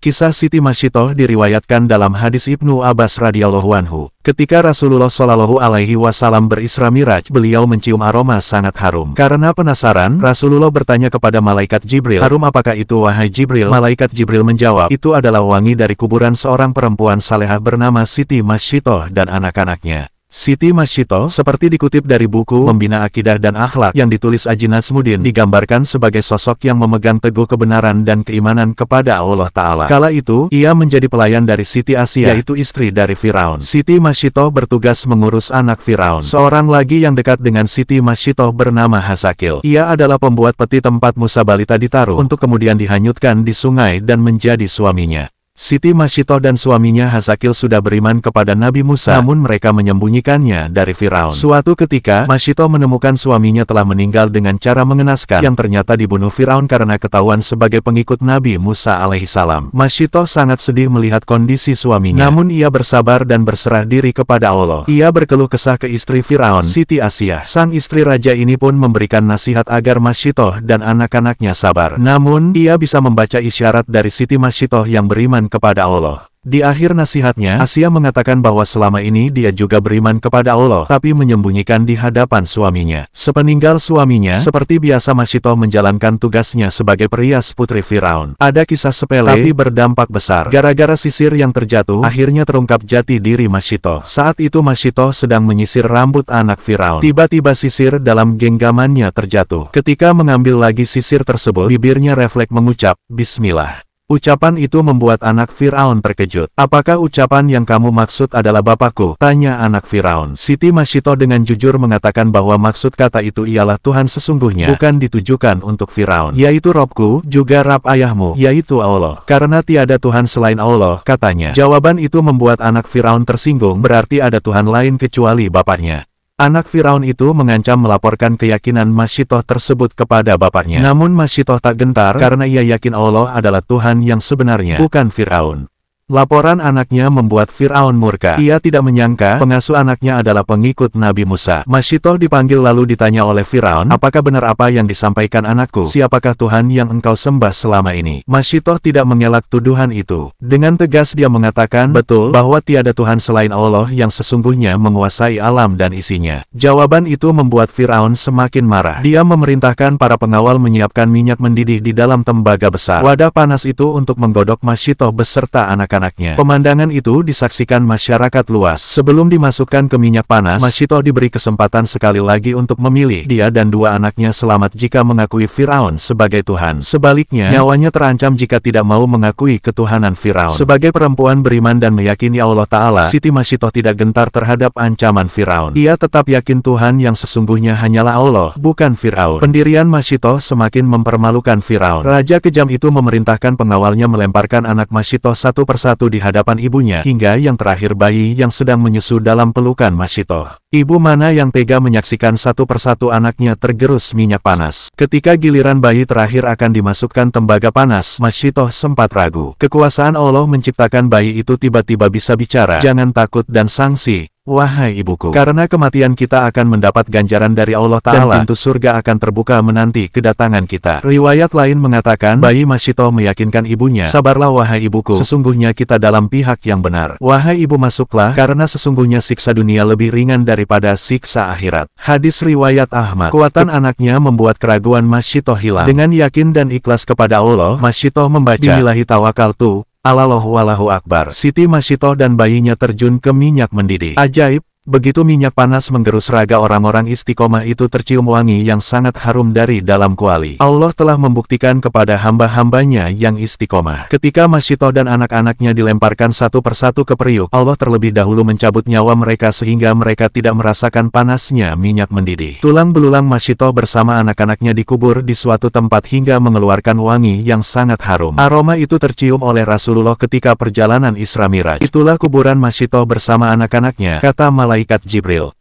Kisah Siti Masyitoh diriwayatkan dalam hadis Ibnu Abbas radhiyallahu anhu. Ketika Rasulullah Shallallahu alaihi wasallam berisra Miraj, beliau mencium aroma sangat harum. Karena penasaran, Rasulullah bertanya kepada malaikat Jibril, "Harum apakah itu wahai Jibril?" Malaikat Jibril menjawab, "Itu adalah wangi dari kuburan seorang perempuan salehah bernama Siti Masyitoh dan anak-anaknya." Siti Masyitoh, seperti dikutip dari buku Membina Akidah dan Akhlak yang ditulis Aji Nasmuddin, digambarkan sebagai sosok yang memegang teguh kebenaran dan keimanan kepada Allah Ta'ala. Kala itu, ia menjadi pelayan dari Siti Asia, yaitu istri dari Firaun. Siti Masyitoh bertugas mengurus anak Firaun. Seorang lagi yang dekat dengan Siti Masyitoh bernama Hasakil. Ia adalah pembuat peti tempat Musa balita ditaruh, untuk kemudian dihanyutkan di sungai dan menjadi suaminya. Siti Masyitoh dan suaminya Hasakil sudah beriman kepada Nabi Musa, namun mereka menyembunyikannya dari Firaun. Suatu ketika, Masyitoh menemukan suaminya telah meninggal dengan cara mengenaskan, yang ternyata dibunuh Firaun karena ketahuan sebagai pengikut Nabi Musa alaihissalam. Masyitoh sangat sedih melihat kondisi suaminya, namun ia bersabar dan berserah diri kepada Allah. Ia berkeluh kesah ke istri Firaun, Siti Asia. Sang istri raja ini pun memberikan nasihat agar Masyitoh dan anak-anaknya sabar. Namun, ia bisa membaca isyarat dari Siti Masyitoh yang beriman kepada Allah. Di akhir nasihatnya, Asia mengatakan bahwa selama ini dia juga beriman kepada Allah, tapi menyembunyikan di hadapan suaminya. Sepeninggal suaminya, seperti biasa Masyitoh menjalankan tugasnya sebagai perias putri Firaun. Ada kisah sepele, tapi berdampak besar. Gara-gara sisir yang terjatuh, akhirnya terungkap jati diri Masyitoh. Saat itu Masyitoh sedang menyisir rambut anak Firaun. Tiba-tiba sisir dalam genggamannya terjatuh. Ketika mengambil lagi sisir tersebut, bibirnya refleks mengucap, "Bismillah." Ucapan itu membuat anak Firaun terkejut. "Apakah ucapan yang kamu maksud adalah bapakku?" tanya anak Firaun. Siti Masyitoh dengan jujur mengatakan bahwa maksud kata itu ialah Tuhan sesungguhnya, bukan ditujukan untuk Firaun, yaitu Robku, juga Rab ayahmu, yaitu Allah. Karena tiada Tuhan selain Allah, katanya. Jawaban itu membuat anak Firaun tersinggung, berarti ada Tuhan lain kecuali bapaknya. Anak Firaun itu mengancam melaporkan keyakinan Masyitoh tersebut kepada bapaknya. Namun Masyitoh tak gentar karena ia yakin Allah adalah Tuhan yang sebenarnya, bukan Firaun. Laporan anaknya membuat Firaun murka. Ia tidak menyangka pengasuh anaknya adalah pengikut Nabi Musa. Masyitoh dipanggil lalu ditanya oleh Firaun, "Apakah benar apa yang disampaikan anakku? Siapakah Tuhan yang engkau sembah selama ini?" Masyitoh tidak mengelak tuduhan itu. Dengan tegas dia mengatakan, "Betul, bahwa tiada Tuhan selain Allah yang sesungguhnya menguasai alam dan isinya." Jawaban itu membuat Firaun semakin marah. Dia memerintahkan para pengawal menyiapkan minyak mendidih di dalam tembaga besar. Wadah panas itu untuk menggodok Masyitoh beserta anak-anaknya. Pemandangan itu disaksikan masyarakat luas. Sebelum dimasukkan ke minyak panas, Masyitoh diberi kesempatan sekali lagi untuk memilih. Dia dan dua anaknya selamat jika mengakui Firaun sebagai Tuhan. Sebaliknya, nyawanya terancam jika tidak mau mengakui ketuhanan Firaun. Sebagai perempuan beriman dan meyakini Allah Ta'ala, Siti Masyitoh tidak gentar terhadap ancaman Firaun. Ia tetap yakin Tuhan yang sesungguhnya hanyalah Allah, bukan Firaun. Pendirian Masyitoh semakin mempermalukan Firaun. Raja kejam itu memerintahkan pengawalnya melemparkan anak Masyitoh satu persatu di hadapan ibunya, hingga yang terakhir bayi yang sedang menyusu dalam pelukan Masyitoh. Ibu mana yang tega menyaksikan satu persatu anaknya tergerus minyak panas. Ketika giliran bayi terakhir akan dimasukkan tembaga panas, Masyitoh sempat ragu. Kekuasaan Allah menciptakan bayi itu tiba-tiba bisa bicara. "Jangan takut dan sangsi, wahai ibuku, karena kematian kita akan mendapat ganjaran dari Allah Ta'ala, dan pintu surga akan terbuka menanti kedatangan kita." Riwayat lain mengatakan, bayi Masyitoh meyakinkan ibunya, "Sabarlah wahai ibuku, sesungguhnya kita dalam pihak yang benar. Wahai ibu, masuklah, karena sesungguhnya siksa dunia lebih ringan daripada siksa akhirat." Hadis riwayat Ahmad. Kekuatan anaknya membuat keraguan Masyitoh hilang. Dengan yakin dan ikhlas kepada Allah, Masyitoh membaca, "Bismillahi tawakkaltu Alallahu Wallahu Akbar." Siti Masyitoh dan bayinya terjun ke minyak mendidih. Ajaib, begitu minyak panas menggerus raga orang-orang istiqomah itu tercium wangi yang sangat harum dari dalam kuali. Allah telah membuktikan kepada hamba-hambanya yang istiqomah. Ketika Masyitoh dan anak-anaknya dilemparkan satu persatu ke periuk, Allah terlebih dahulu mencabut nyawa mereka sehingga mereka tidak merasakan panasnya minyak mendidih. Tulang belulang Masyitoh bersama anak-anaknya dikubur di suatu tempat hingga mengeluarkan wangi yang sangat harum. Aroma itu tercium oleh Rasulullah ketika perjalanan Isra Miraj. "Itulah kuburan Masyitoh bersama anak-anaknya," kata malaikat Jibril.